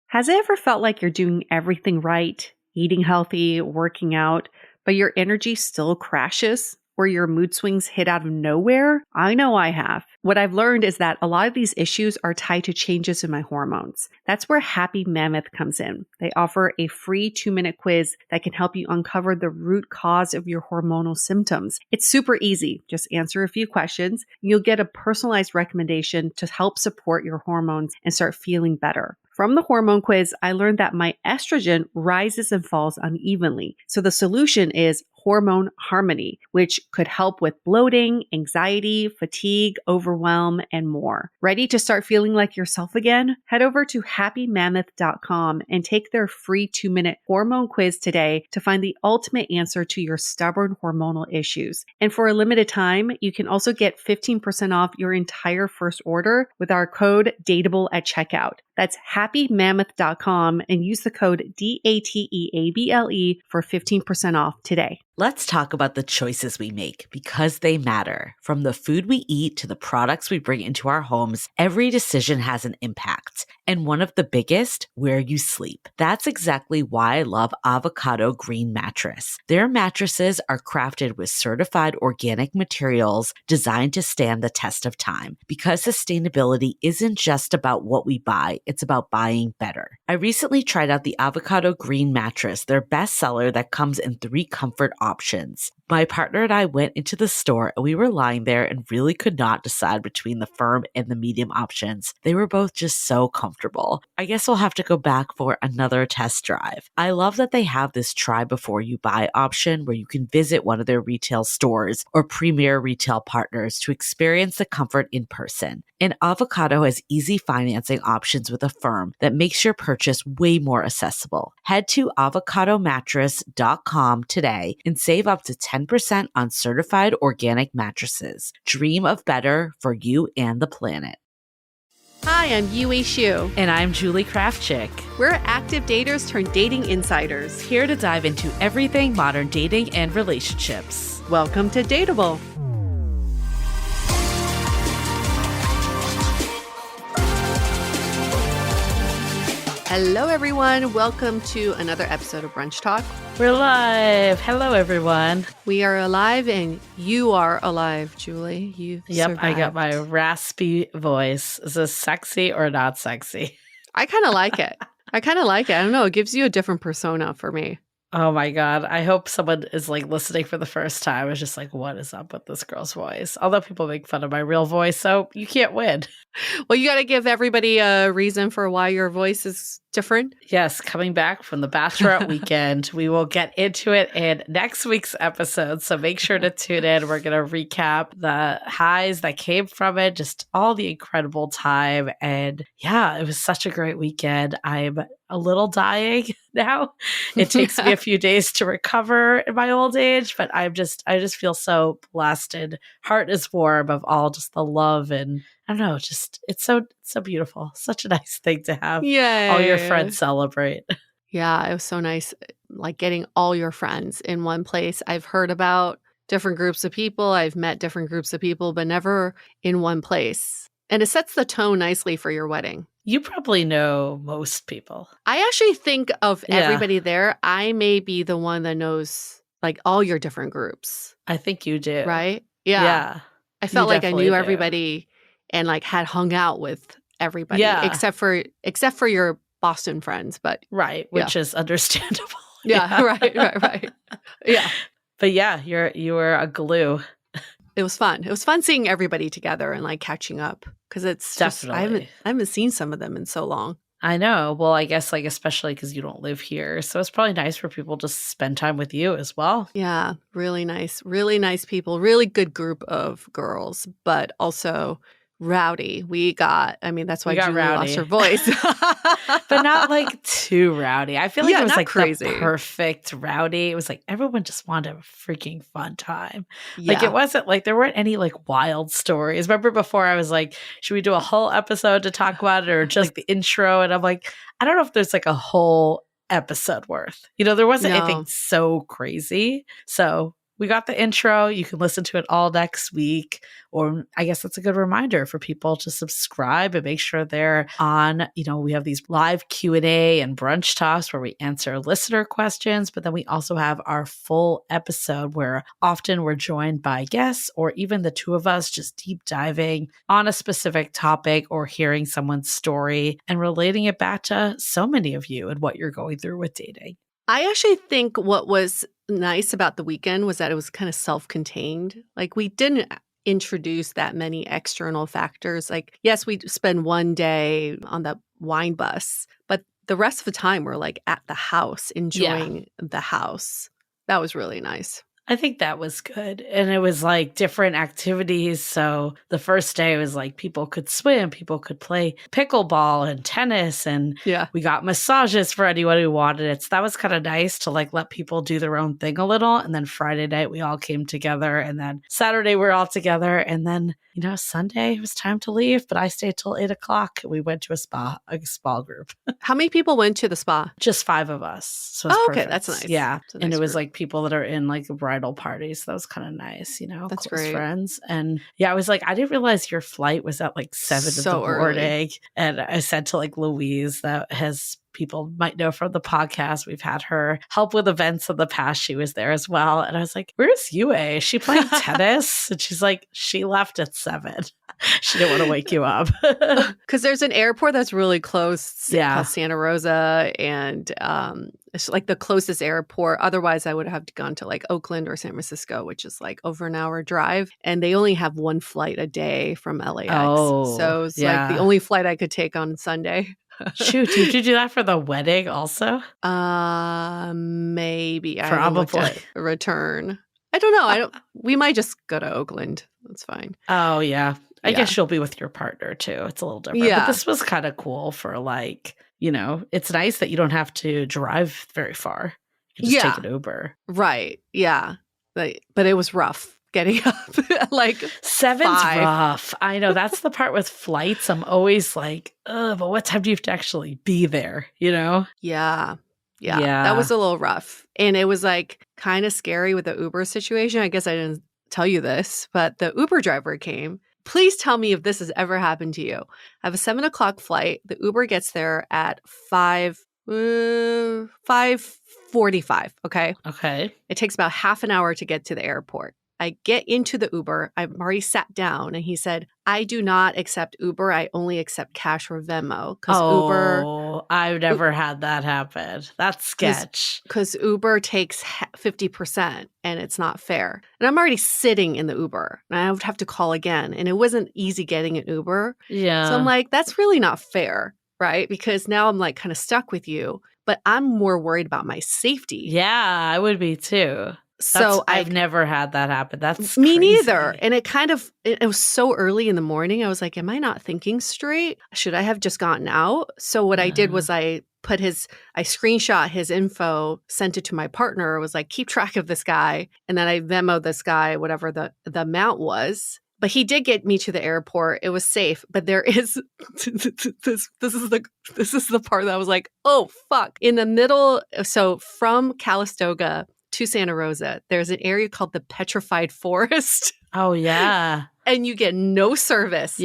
Has it ever felt like you're doing everything right, eating healthy, working out, but your energy still crashes? Or your mood swings hit out of nowhere? I know I have. What I've learned is that a lot of these issues are tied to changes in my hormones. That's where Happy Mammoth comes in. They offer a free 2-minute quiz that can help you uncover the root cause of your hormonal symptoms. It's super easy. Just answer a few questions. You'll get a personalized recommendation to help support your hormones and start feeling better. From the hormone quiz, I learned that my estrogen rises and falls unevenly. So the solution is hormone harmony, which could help with bloating, anxiety, fatigue, overwhelm, and more. Ready to start feeling like yourself again? Head over to happymammoth.com and take their free 2-minute hormone quiz today to find the ultimate answer to your stubborn hormonal issues. And for a limited time, you can also get 15% off your entire first order with our code DATEABLE at checkout. That's happymammoth.com and use the code DATEABLE for 15% off today. Let's talk about the choices we make because they matter. From the food we eat to the products we bring into our homes, every decision has an impact. And one of the biggest, where you sleep. That's exactly why I love Avocado Green Mattress. Their mattresses are crafted with certified organic materials designed to stand the test of time. Because sustainability isn't just about what we buy, it's about buying better. I recently tried out the Avocado Green Mattress, their bestseller that comes in 3 comfort options. My partner and I went into the store and we were lying there and really could not decide between the firm and the medium options. They were both just so comfortable. I guess we'll have to go back for another test drive. I love that they have this try before you buy option where you can visit one of their retail stores or premier retail partners to experience the comfort in person. And Avocado has easy financing options with a firm that makes your purchase way more accessible. Head to avocadomattress.com today and save up to 10% on certified organic mattresses. Dream of better for you and the planet. Hi, I'm Yue Xu. And I'm Julie Kraftchick. We're active daters turned dating insiders. Here to dive into everything modern dating and relationships. Welcome to Dateable. Hello, everyone. Welcome to another episode of Brunch Talk. We're live. Hello, everyone. We are alive, and you are alive, Julie. You've survived. I got my raspy voice. Is this sexy or not sexy? I kind of like it. I don't know. It gives you a different persona for me. Oh my God. I hope someone is listening for the first time. It's just what is up with this girl's voice? Although people make fun of my real voice, so you can't win. Well, you got to give everybody a reason for why your voice is different. Yes, coming back from the Bachelorette weekend. We will get into it in next week's episode, so make sure to tune in. We're going to recap the highs that came from it, just all the incredible time. And yeah, it was such a great weekend. I'm a little dying now. It takes me a few days to recover in my old age, but I just feel so blessed and heart is warm of all just the love and I don't know, just it's so beautiful. Such a nice thing to have all your friends celebrate. Yeah, it was so nice, getting all your friends in one place. I've heard about different groups of people. I've met different groups of people, but never in one place. And it sets the tone nicely for your wedding. You probably know most people. I actually think of everybody there. I may be the one that knows all your different groups. I think you do. Right? Yeah. I felt like I knew everybody and had hung out with everybody. Yeah. Except for your Boston friends, but right, which is understandable. Yeah. Right. Yeah. But yeah, you were a glue. It was fun. It was fun seeing everybody together and catching up because it's definitely just, I haven't seen some of them in so long. I know. Well, I guess especially because you don't live here, so it's probably nice for people to spend time with you as well. Yeah, really nice people, really good group of girls, but also rowdy. That's why Julie lost her voice. But not too rowdy. I feel it was crazy. The perfect rowdy. It was everyone just wanted a freaking fun time. Yeah. It wasn't there weren't any wild stories. Remember before I was should we do a whole episode to talk about it or just the intro? And I'm I don't know if there's a whole episode worth. There wasn't anything so crazy. So we got the intro. You can listen to it all next week. Or I guess that's a good reminder for people to subscribe and make sure they're on. We have these live Q&A and brunch talks where we answer listener questions, but then we also have our full episode where often we're joined by guests or even the two of us just deep diving on a specific topic or hearing someone's story and relating it back to so many of you and what you're going through with dating. I actually think what was nice about the weekend was that it was kind of self-contained. Like, we didn't introduce that many external factors. Like, yes, we spend one day on the wine bus, but the rest of the time we're like at the house, enjoying the house. That was really nice. I think that was good. And it was like different activities. So the first day was like people could swim, people could play pickleball and tennis, and we got massages for anyone who wanted it. So that was kind of nice to like let people do their own thing a little. And then Friday night we all came together, and then Saturday we're all together. And then, Sunday it was time to leave, but I stayed till 8:00. We went to a spa group. How many people went to the spa? Just 5 of us. So it's okay. That's nice. Yeah. Nice and it was group. like people that are in like bridal parties. That was kind of nice, That's close great. friends. And I was like, I didn't realize your flight was at like 7 in the morning. Early. And I said to like Louise, that has people might know from the podcast, we've had her help with events in the past. She was there as well. And I was like, where's Yue? Is she playing tennis? And she's like, she left at 7. She didn't want to wake you up. Because there's an airport that's really close called Santa Rosa. And it's like the closest airport. Otherwise, I would have gone to like Oakland or San Francisco, which is like over an hour drive. And they only have one flight a day from LAX. So it's like the only flight I could take on Sunday. Shoot, did you do that for the wedding also? Maybe. Probably. I haven't looked at a return. I don't know. We might just go to Oakland. That's fine. Oh, yeah. I guess you'll be with your partner too. It's a little different. Yeah. But this was kind of cool for like, it's nice that you don't have to drive very far. You can just take an Uber. Right. Yeah. But it was rough getting up. Like 7's rough. I know. That's the part with flights. I'm always like, but what time do you have to actually be there? Yeah. That was a little rough. And it was like kind of scary with the Uber situation. I guess I didn't tell you this, but the Uber driver came. Please tell me if this has ever happened to you. I have a 7:00 flight. The Uber gets there at 5:45. Okay. It takes about half an hour to get to the airport. I get into the Uber. I'm already sat down, and he said, I do not accept Uber. I only accept cash or Venmo. Uber, I've never had that happen. That's sketch. Because Uber takes 50%, and it's not fair. And I'm already sitting in the Uber, and I would have to call again. And it wasn't easy getting an Uber. Yeah. So I'm like, that's really not fair, right? Because now I'm like kind of stuck with you, but I'm more worried about my safety. Yeah, I would be too. So I've never had that happen. That's me crazy. neither. And it was so early in the morning. I was like, am I not thinking straight? Should I have just gotten out? So what I did was I screenshot his info, sent it to my partner, was like, keep track of this guy. And then I Venmoed this guy, whatever the amount was. But he did get me to the airport. It was safe. But there is this is the part that I was like, oh, fuck. In the middle, so from Calistoga to Santa Rosa, there's an area called the Petrified Forest. Oh, yeah. And you get no service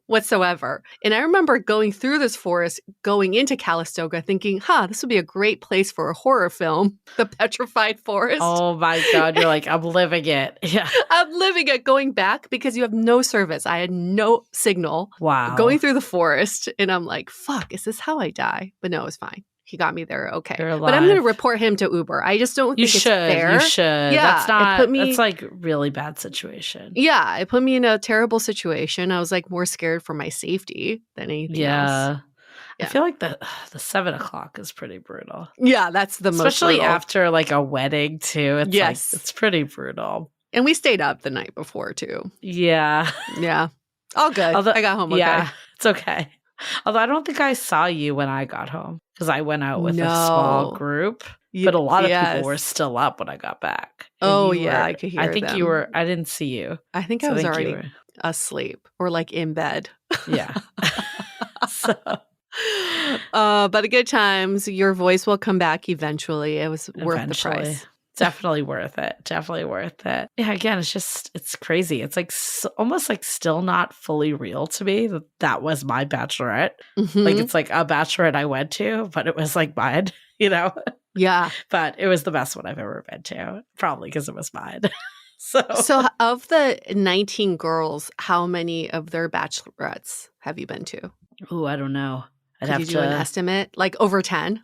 whatsoever. And I remember going through this forest, going into Calistoga, thinking, this would be a great place for a horror film, the Petrified Forest. Oh, my God. You're like, I'm living it. Yeah. I'm living it, going back because you have no service. I had no signal. Wow. Going through the forest. And I'm like, fuck, is this how I die? But no, it's fine. He got me there. Okay. But I'm going to report him to Uber. I just don't think it's fair. You should. Yeah. That's like really bad situation. Yeah. It put me in a terrible situation. I was like more scared for my safety than anything else. Yeah. I feel like the 7:00 is pretty brutal. Yeah. That's the most Especially brutal. After like a wedding too. It's it's pretty brutal. And we stayed up the night before too. Yeah. Yeah. All good. I got home okay. Yeah. It's okay. Although I don't think I saw you when I got home because I went out with a small group. But a lot of people were still up when I got back. I could hear them. I think you were. I didn't see you. I think I was already asleep or like in bed. Yeah. So. But good times. Your voice will come back eventually. It was worth the price. Definitely worth it. Definitely worth it. Yeah, again, it's crazy. It's like almost like still not fully real to me that that was my bachelorette. Like it's like a bachelorette I went to, but it was like mine, you know? Yeah. But it was the best one I've ever been to, probably because it was mine. So of the 19 girls, how many of their bachelorettes have you been to? Oh, I don't know. Could you do an estimate? Like over 10?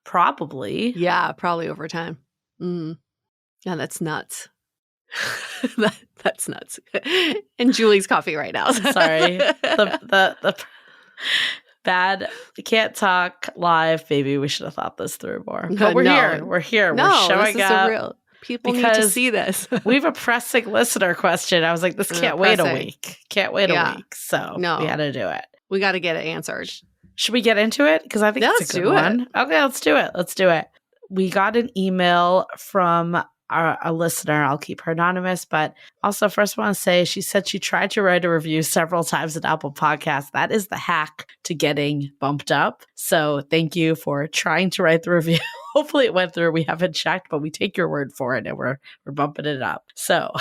Probably. Yeah, probably over 10. Yeah, that's nuts. That's nuts. And Julie's coffee right now. Sorry. The bad can't talk live. Maybe we should have thought this through more. But we're here. We're here. No, we're showing this is up. real. People need to see this. We have a pressing listener question. I was like, this can't wait a week. Can't wait a week. So we had to do it. We got to get it answered. Should we get into it? Because I think it's a good one. Okay, let's do it. Let's do it. We got an email from a listener. I'll keep her anonymous, but also first I want to say she said she tried to write a review several times at Apple Podcasts. That is the hack to getting bumped up. So thank you for trying to write the review. Hopefully it went through. We haven't checked, but we take your word for it and we're bumping it up. So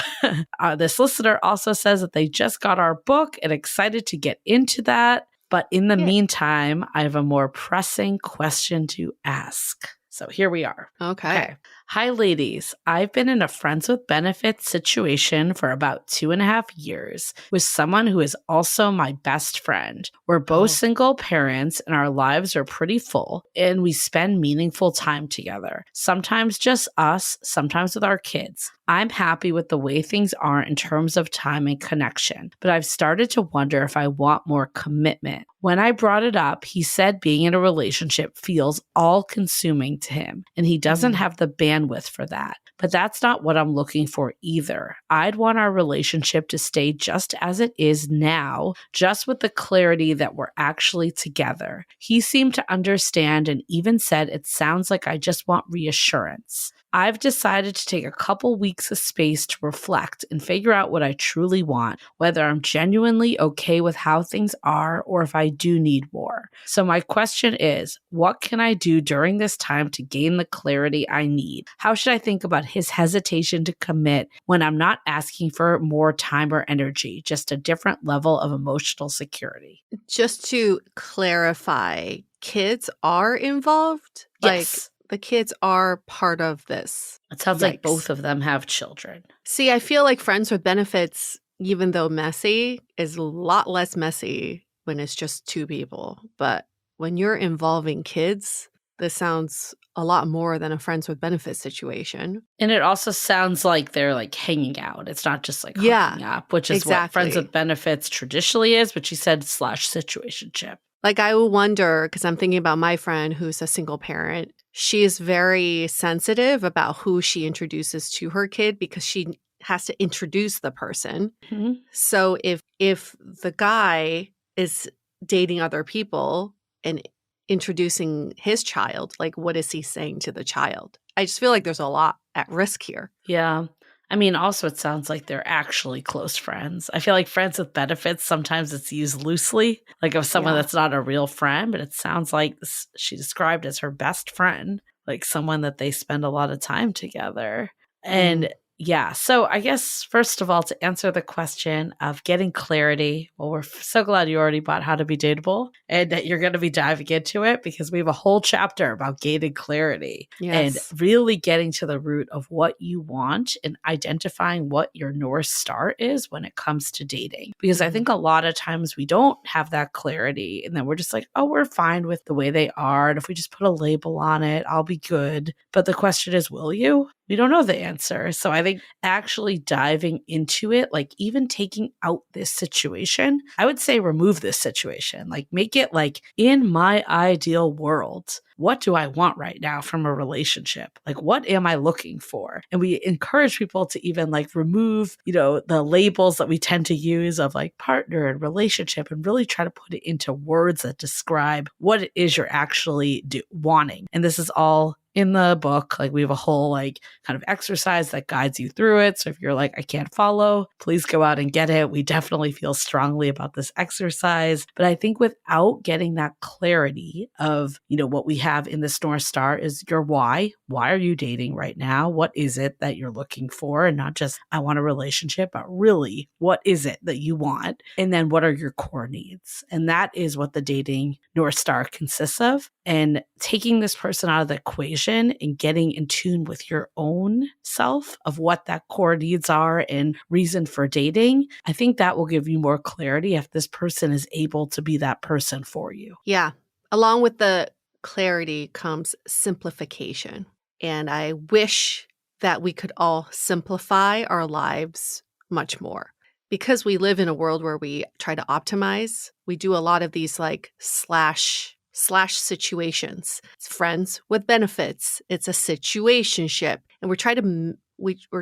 this listener also says that they just got our book and excited to get into that. But in the meantime, I have a more pressing question to ask. So here we are. Okay. Hi, ladies. I've been in a friends with benefits situation for about 2.5 years with someone who is also my best friend. We're both single parents and our lives are pretty full and we spend meaningful time together. Sometimes just us, sometimes with our kids. I'm happy with the way things are in terms of time and connection, but I've started to wonder if I want more commitment. When I brought it up, he said being in a relationship feels all-consuming to him, and he doesn't have the bandwidth for that. But that's not what I'm looking for either. I'd want our relationship to stay just as it is now, just with the clarity that we're actually together. He seemed to understand and even said it sounds like I just want reassurance. I've decided to take a couple weeks of space to reflect and figure out what I truly want, whether I'm genuinely okay with how things are or if I do need more. So my question is, what can I do during this time to gain the clarity I need? How should I think about his hesitation to commit when I'm not asking for more time or energy, just a different level of emotional security? Just to clarify, kids are involved? Yes. The kids are part of this. It sounds like both of them have children. See, I feel like friends with benefits, even though messy, is a lot less messy when it's just two people. But when you're involving kids, this sounds a lot more than a friends with benefits situation. And it also sounds like they're like hanging out. It's not just like hooking up, which is what friends with benefits traditionally is, but she said / situationship. Like I will wonder, because I'm thinking about my friend who's a single parent. She is very sensitive about who she introduces to her kid because she has to introduce the person. Mm-hmm. So if the guy is dating other people and introducing his child, like what is he saying to the child? I just feel like there's a lot at risk here. Yeah. I mean, also it sounds like they're actually close friends. I feel like friends with benefits, sometimes it's used loosely, like of someone that's not a real friend, but it sounds like she described as her best friend, like someone that they spend a lot of time together. And yeah, so I guess first of all, to answer the question of getting clarity, well, we're so glad you already bought How to Be Dateable and that you're going to be diving into it because we have a whole chapter about gaining clarity and really getting to the root of what you want and identifying what your North Star is when it comes to dating. Because I think a lot of times we don't have that clarity and then we're just like, oh, we're fine with the way they are. And if we just put a label on it, I'll be good. But the question is, will you? We don't know the answer. So I think actually diving into it, like even taking out this situation, I would say remove this situation, like make it like in my ideal world, what do I want right now from a relationship? Like, what am I looking for? And we encourage people to even like remove, the labels that we tend to use of like partner and relationship and really try to put it into words that describe what it is you're actually wanting. And this is all in the book. Like we have a whole like kind of exercise that guides you through it. So if you're like, I can't follow, please go out and get it. We definitely feel strongly about this exercise. But I think without getting that clarity of, what we have in this North Star is your why. why are you dating right now? What is it that you're looking for? And not just, I want a relationship, but really, what is it that you want? And then what are your core needs? And that is what the dating North Star consists of. And taking this person out of the equation and getting in tune with your own self of what that core needs are and reason for dating, I think that will give you more clarity if this person is able to be that person for you. Yeah. Along with the clarity comes simplification. And I wish that we could all simplify our lives much more. Because we live in a world where we try to optimize, we do a lot of these like slash situations. It's friends with benefits. It's a situationship. And we're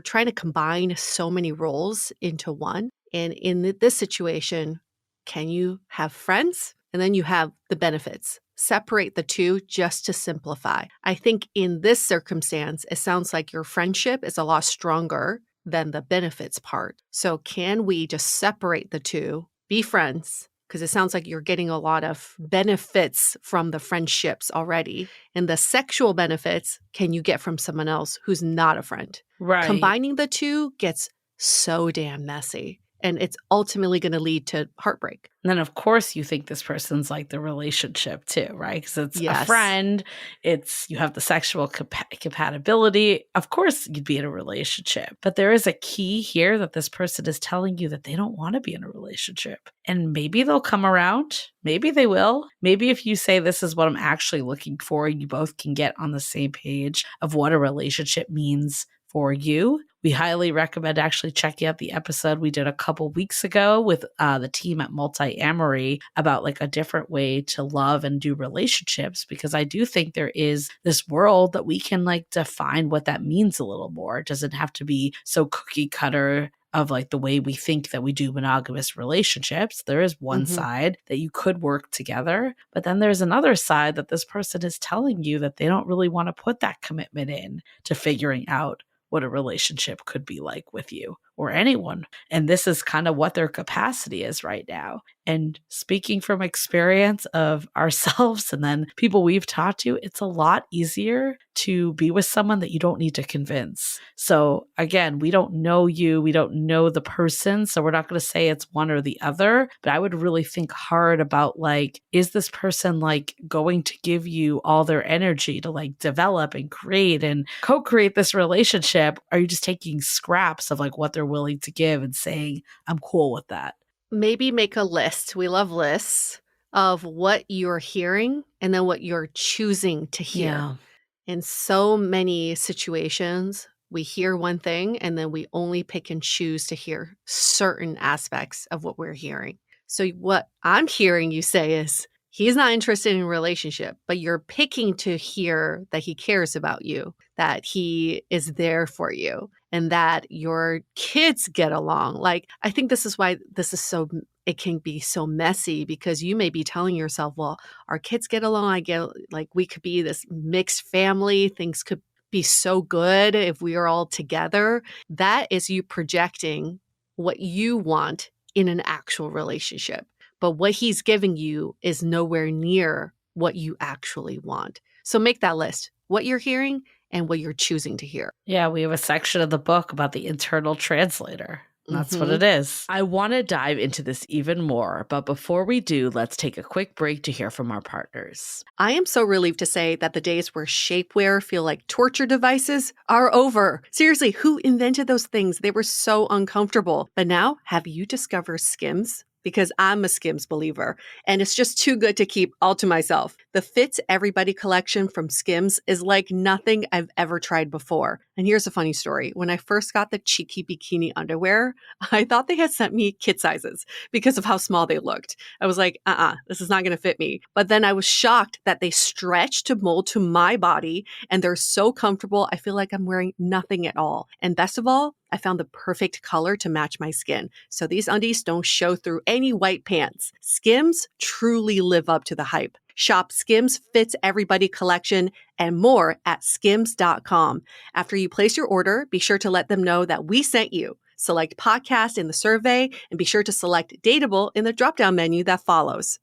trying to combine so many roles into one. And in this situation, can you have friends? And then you have the benefits. Separate the two just to simplify. I think in this circumstance, it sounds like your friendship is a lot stronger than the benefits part. So can we just separate the two, be friends? Because it sounds like you're getting a lot of benefits from the friendships already. And the sexual benefits, can you get from someone else who's not a friend? Right. Combining the two gets so damn messy. And it's ultimately going to lead to heartbreak. And then, of course, you think this person's like the relationship too, right? Because it's Yes. a friend. You have the sexual compatibility. Of course, you'd be in a relationship. But there is a key here that this person is telling you that they don't want to be in a relationship. And maybe they'll come around. Maybe they will. Maybe if you say, this is what I'm actually looking for, you both can get on the same page of what a relationship means for you. We highly recommend actually checking out the episode we did a couple weeks ago with the team at Multi-Amory about like a different way to love and do relationships, because I do think there is this world that we can like define what that means a little more. It doesn't have to be so cookie cutter of like the way we think that we do monogamous relationships. There is one side that you could work together, but then there's another side that this person is telling you that they don't really want to put that commitment in to figuring out what a relationship could be like with you or anyone. And this is kind of what their capacity is right now. And speaking from experience of ourselves and then people we've talked to, it's a lot easier to be with someone that you don't need to convince. So again, we don't know you, we don't know the person, so we're not going to say it's one or the other, but I would really think hard about like, is this person like going to give you all their energy to like develop and create and co-create this relationship? Are you just taking scraps of like what they're willing to give and saying, I'm cool with that? Maybe make a list. We love lists of what you're hearing and then what you're choosing to hear. Yeah. In so many situations, we hear one thing and then we only pick and choose to hear certain aspects of what we're hearing. So what I'm hearing you say is, he's not interested in a relationship, but you're picking to hear that he cares about you, that he is there for you, and that your kids get along. Like, I think this is why it can be so messy, because you may be telling yourself, well, our kids get along. I get like we could be this mixed family. Things could be so good if we are all together. That is you projecting what you want in an actual relationship. But what he's giving you is nowhere near what you actually want. So make that list, what you're hearing and what you're choosing to hear. Yeah, we have a section of the book about the internal translator. That's what it is. I want to dive into this even more, but before we do, let's take a quick break to hear from our partners. I am so relieved to say that the days where shapewear feel like torture devices are over. Seriously, who invented those things? They were so uncomfortable. But now, have you discovered Skims? Because I'm a Skims believer, and it's just too good to keep all to myself. The Fits Everybody collection from Skims is like nothing I've ever tried before. And here's a funny story. When I first got the cheeky bikini underwear, I thought they had sent me kid sizes because of how small they looked. I was like, this is not going to fit me. But then I was shocked that they stretch to mold to my body, and they're so comfortable. I feel like I'm wearing nothing at all. And best of all, I found the perfect color to match my skin. So these undies don't show through any white pants. Skims truly live up to the hype. Shop Skims Fits Everybody collection and more at skims.com. After you place your order, be sure to let them know that we sent you. Select podcast in the survey and be sure to select Dateable in the drop-down menu that follows.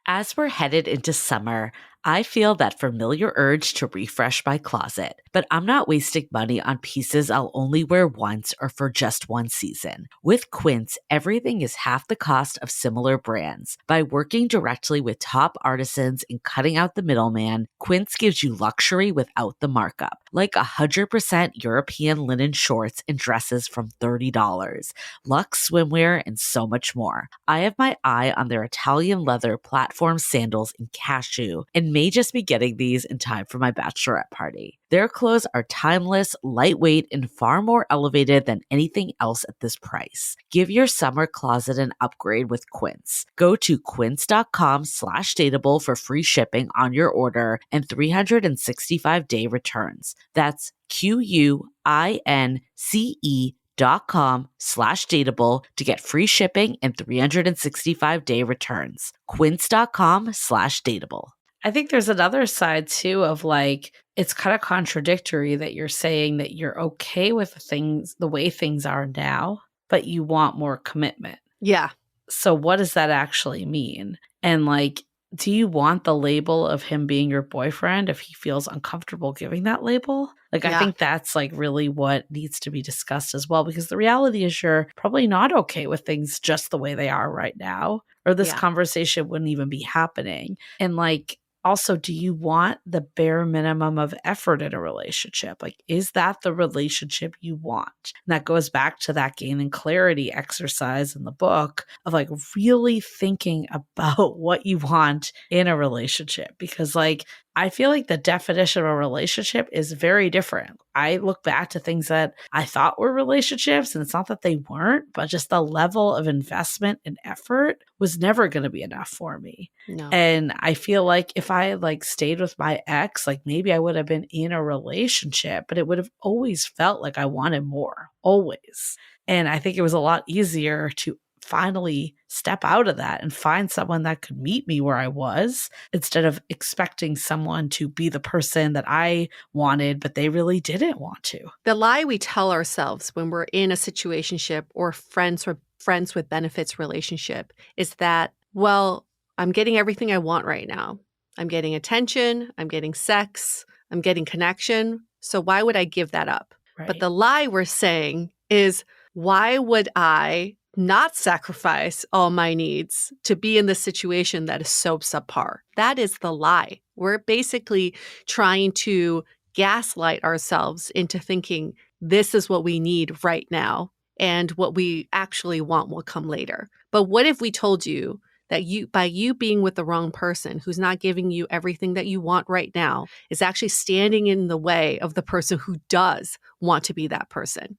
As we're headed into summer, I feel that familiar urge to refresh my closet, but I'm not wasting money on pieces I'll only wear once or for just one season. With Quince, everything is half the cost of similar brands. By working directly with top artisans and cutting out the middleman, Quince gives you luxury without the markup, like 100% European linen shorts and dresses from $30, luxe swimwear, and so much more. I have my eye on their Italian leather platform sandals in cashew and may just be getting these in time for my bachelorette party. Their clothes are timeless, lightweight, and far more elevated than anything else at this price. Give your summer closet an upgrade with Quince. Go to quince.com/dateable for free shipping on your order and 365-day returns. That's QUINCE.com/dateable to get free shipping and 365-day returns. Quince.com/dateable. I think there's another side too of like, it's kind of contradictory that you're saying that you're okay with the way things are now, but you want more commitment. Yeah. So what does that actually mean? And like, do you want the label of him being your boyfriend if he feels uncomfortable giving that label? Like, I think that's like really what needs to be discussed as well, because the reality is you're probably not okay with things just the way they are right now, or this conversation wouldn't even be happening. And like, also, do you want the bare minimum of effort in a relationship? Like, is that the relationship you want? And that goes back to that gaining clarity exercise in the book of like really thinking about what you want in a relationship. Because like, I feel like the definition of a relationship is very different. I look back to things that I thought were relationships, and it's not that they weren't, but just the level of investment and effort was never going to be enough for me. No. And I feel like if I had like stayed with my ex, like maybe I would have been in a relationship, but it would have always felt like I wanted more, always. And I think it was a lot easier to finally step out of that and find someone that could meet me where I was, instead of expecting someone to be the person that I wanted, but they really didn't want to. The lie we tell ourselves when we're in a situationship or friends with benefits relationship is that, well, I'm getting everything I want right now. I'm getting attention, I'm getting sex, I'm getting connection. So why would I give that up? Right. But the lie we're saying is, why would I not sacrifice all my needs to be in this situation that is so subpar? That is the lie. We're basically trying to gaslight ourselves into thinking this is what we need right now, and what we actually want will come later. But what if we told you that by you being with the wrong person who's not giving you everything that you want right now is actually standing in the way of the person who does want to be that person?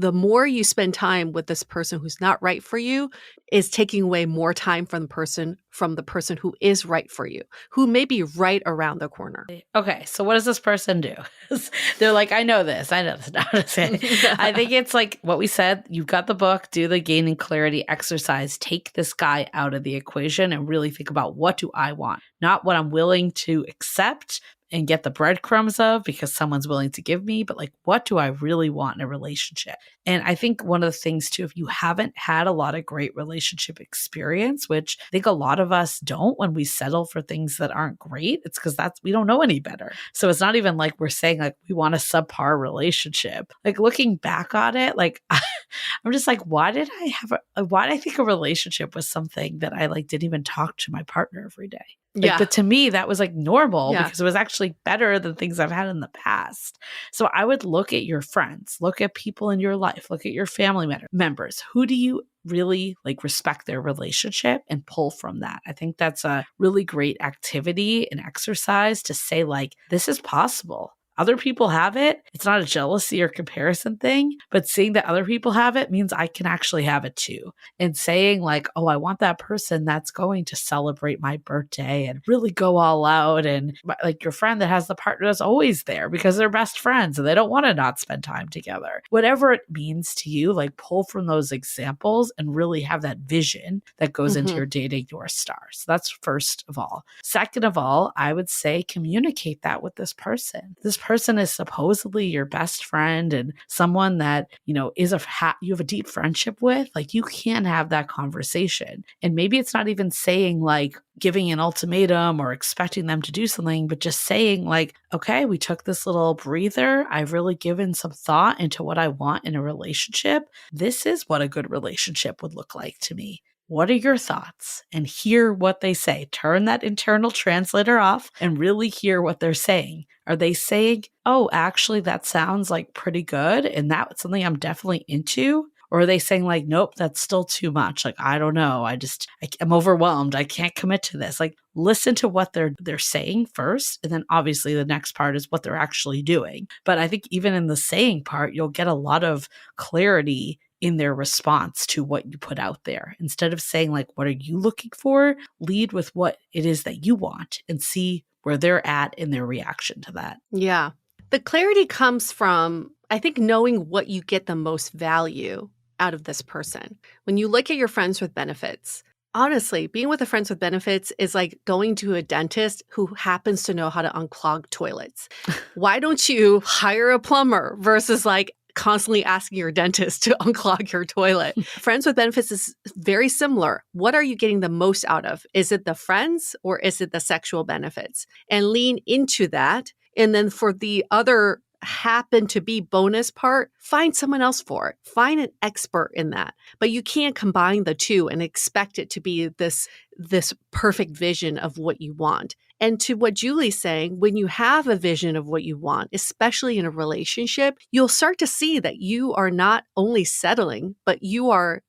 The more you spend time with this person who's not right for you is taking away more time from the person who is right for you, who may be right around the corner. Okay, so what does this person do? They're like, I know this. No, I'm just kidding. I think it's like what we said. You've got the book, do the gaining clarity exercise, take this guy out of the equation and really think about, what do I want? Not what I'm willing to accept and get the breadcrumbs of because someone's willing to give me, but like, what do I really want in a relationship? And I think one of the things too, if you haven't had a lot of great relationship experience, which I think a lot of us don't when we settle for things that aren't great, it's because we don't know any better. So it's not even like we're saying like we want a subpar relationship. Like looking back on it, like I'm just like, why did I think a relationship was something that I like didn't even talk to my partner every day? Like, but to me, that was like normal because it was actually better than things I've had in the past. So I would look at your friends, look at people in your life, look at your family members. Who do you really like respect their relationship and pull from that? I think that's a really great activity and exercise to say like, this is possible. Other people have it. It's not a jealousy or comparison thing, but seeing that other people have it means I can actually have it too. And saying like, oh, I want that person that's going to celebrate my birthday and really go all out. And like your friend that has the partner that's always there because they're best friends and they don't want to not spend time together. Whatever it means to you, like pull from those examples and really have that vision that goes into your dating North Star. So that's first of all. Second of all, I would say communicate that with this person. This person is supposedly your best friend and someone that, is you have a deep friendship with, like you can have that conversation. And maybe it's not even saying like giving an ultimatum or expecting them to do something, but just saying like, okay, we took this little breather. I've really given some thought into what I want in a relationship. This is what a good relationship would look like to me. What are your thoughts? And hear what they say. Turn that internal translator off and really hear what they're saying. Are they saying, oh, actually, that sounds like pretty good and that's something I'm definitely into? Or are they saying like, nope, that's still too much. Like, I don't know. I'm overwhelmed. I can't commit to this. Like, listen to what they're saying first. And then obviously the next part is what they're actually doing. But I think even in the saying part, you'll get a lot of clarity in their response to what you put out there. Instead of saying like, what are you looking for? Lead with what it is that you want and see where they're at in their reaction to that. Yeah. The clarity comes from, I think, knowing what you get the most value out of this person. When you look at your friends with benefits, honestly, being with a friends with benefits is like going to a dentist who happens to know how to unclog toilets. Why don't you hire a plumber versus like constantly asking your dentist to unclog your toilet? Friends with benefits is very similar. What are you getting the most out of? Is it the friends or is it the sexual benefits? And lean into that. And then for the other happen to be bonus part, find someone else for it. Find an expert in that. But you can't combine the two and expect it to be this perfect vision of what you want. And to what Julie's saying, when you have a vision of what you want, especially in a relationship, you'll start to see that you are not only settling, but you are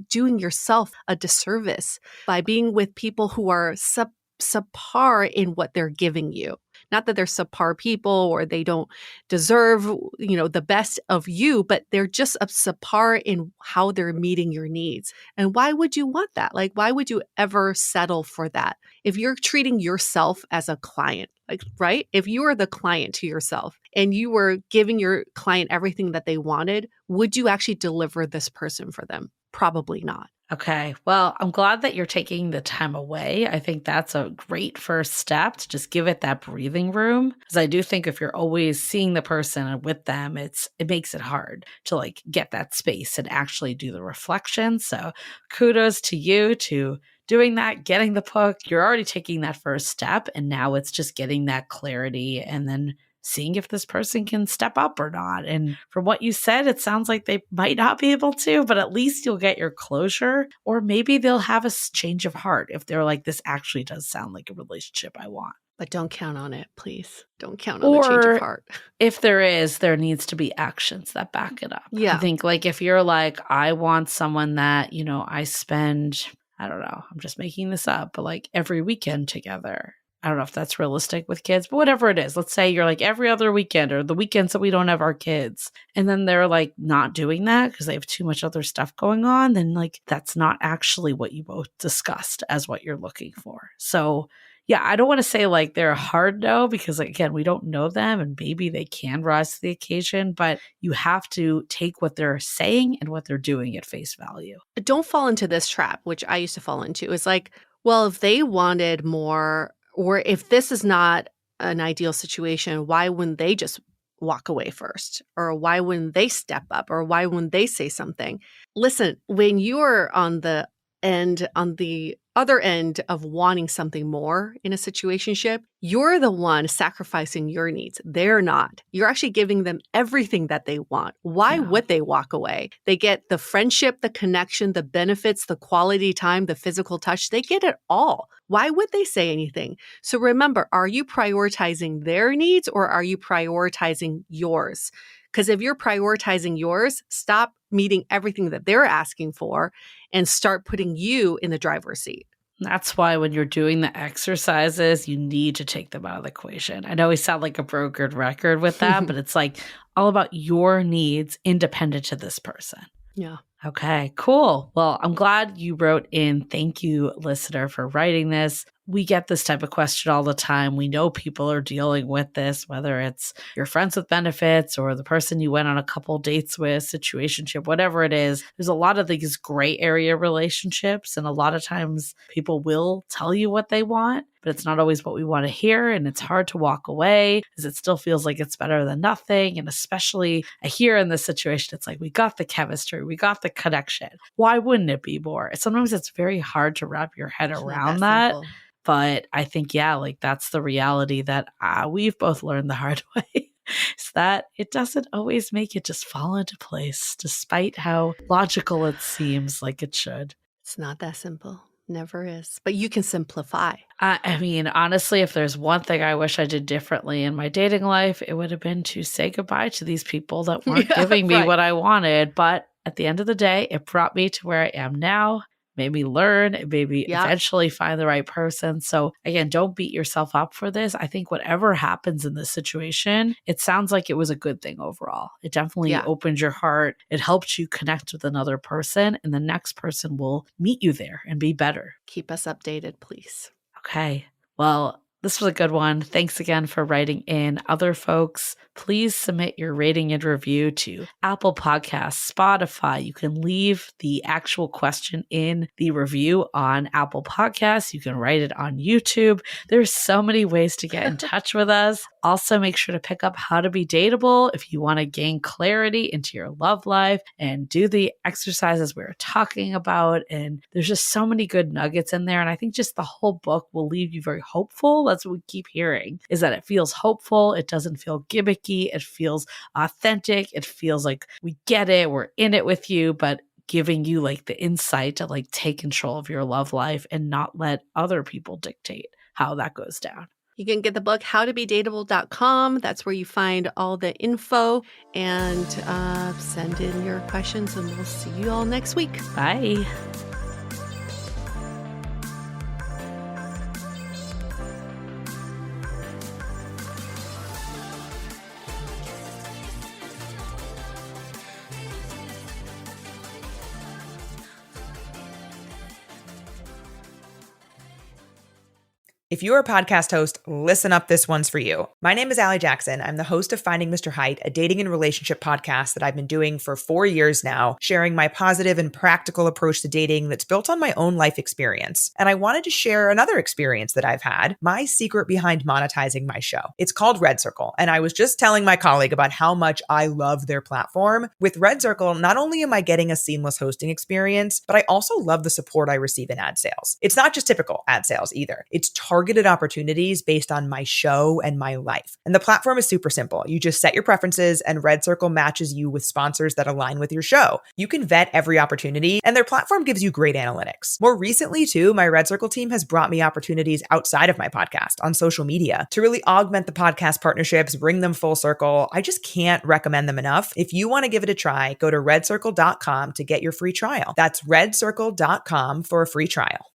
doing yourself a disservice by being with people who are subpar in what they're giving you. Not that they're subpar people or they don't deserve, the best of you, but they're just a subpar in how they're meeting your needs. And why would you want that? Like, why would you ever settle for that? If you're treating yourself as a client, like, right? If you are the client to yourself and you were giving your client everything that they wanted, would you actually deliver this person for them? Probably not. Okay. Well, I'm glad that you're taking the time away. I think that's a great first step to just give it that breathing room. Because I do think if you're always seeing the person and with them, it makes it hard to like get that space and actually do the reflection. So kudos to you to doing that, getting the book. You're already taking that first step. And now it's just getting that clarity and then seeing if this person can step up or not. And from what you said, it sounds like they might not be able to, but at least you'll get your closure. Or maybe they'll have a change of heart if they're like, this actually does sound like a relationship I want. But don't count on it, please. Don't count on the change of heart. If there needs to be actions that back it up. Yeah. I think like if you're like, I want someone that, I spend, I don't know, I'm just making this up, but like every weekend together. I don't know if that's realistic with kids, but whatever it is, let's say you're like every other weekend or the weekends that we don't have our kids. And then they're like not doing that because they have too much other stuff going on. Then like that's not actually what you both discussed as what you're looking for. So yeah, I don't want to say like they're a hard no because again, we don't know them and maybe they can rise to the occasion, but you have to take what they're saying and what they're doing at face value. Don't fall into this trap, which I used to fall into. It's like, well, if they wanted more, or if this is not an ideal situation, why wouldn't they just walk away first? Or why wouldn't they step up? Or why wouldn't they say something? Listen, when you're on the other end of wanting something more in a situationship, you're the one sacrificing your needs. They're not. You're actually giving them everything that they want. Why would they walk away? They get the friendship, the connection, the benefits, the quality time, the physical touch. They get it all. Why would they say anything? So remember, are you prioritizing their needs or are you prioritizing yours? Because if you're prioritizing yours, stop meeting everything that they're asking for and start putting you in the driver's seat. That's why when you're doing the exercises, you need to take them out of the equation. I know we sound like a brokered record with that, but it's like all about your needs independent to this person. Yeah. Okay, cool. Well, I'm glad you wrote in. Thank you, listener, for writing this. We get this type of question all the time. We know people are dealing with this, whether it's your friends with benefits or the person you went on a couple dates with, situationship, whatever it is. There's a lot of these gray area relationships, and a lot of times people will tell you what they want. but it's not always what we want to hear. And it's hard to walk away because it still feels like it's better than nothing. And especially here in this situation, it's like we got the chemistry, we got the connection. Why wouldn't it be more? Sometimes it's very hard to wrap your head around that. Simple. But I think, yeah, like that's the reality that we've both learned the hard way. Is that it doesn't always make it just fall into place, despite how logical it seems like it should. It's not that simple. Never is. But you can simplify. I mean, honestly, if there's one thing I wish I did differently in my dating life, it would have been to say goodbye to these people that weren't giving me what I wanted. But at the end of the day, it brought me to where I am now. Made me learn, it made me eventually find the right person. So again, don't beat yourself up for this. I think whatever happens in this situation, it sounds like it was a good thing overall. It definitely opened your heart. It helped you connect with another person, and the next person will meet you there and be better. Keep us updated, please. Okay. Well, this was a good one. Thanks again for writing in. Other folks, please submit your rating and review to Apple Podcasts, Spotify. You can leave the actual question in the review on Apple Podcasts. You can write it on YouTube. There's so many ways to get in touch with us. Also, make sure to pick up How to Be Dateable if you want to gain clarity into your love life and do the exercises we were talking about. And there's just so many good nuggets in there. And I think just the whole book will leave you very hopeful. That's what we keep hearing, is that it feels hopeful. It doesn't feel gimmicky. It feels authentic. It feels like we get it. We're in it with you, but giving you like the insight to like take control of your love life and not let other people dictate how that goes down. You can get the book, howtobedateable.com. That's where you find all the info, and send in your questions, and we'll see you all next week. Bye. If you're a podcast host, listen up, this one's for you. My name is Allie Jackson. I'm the host of Finding Mr. Height, a dating and relationship podcast that I've been doing for 4 years now, sharing my positive and practical approach to dating that's built on my own life experience. And I wanted to share another experience that I've had, my secret behind monetizing my show. It's called Red Circle, and I was just telling my colleague about how much I love their platform. With Red Circle, not only am I getting a seamless hosting experience, but I also love the support I receive in ad sales. It's not just typical ad sales either. It's targeted opportunities based on my show and my life. And the platform is super simple. You just set your preferences, and Red Circle matches you with sponsors that align with your show. You can vet every opportunity, and their platform gives you great analytics. More recently, too, my Red Circle team has brought me opportunities outside of my podcast on social media to really augment the podcast partnerships, bring them full circle. I just can't recommend them enough. If you want to give it a try, go to redcircle.com to get your free trial. That's redcircle.com for a free trial.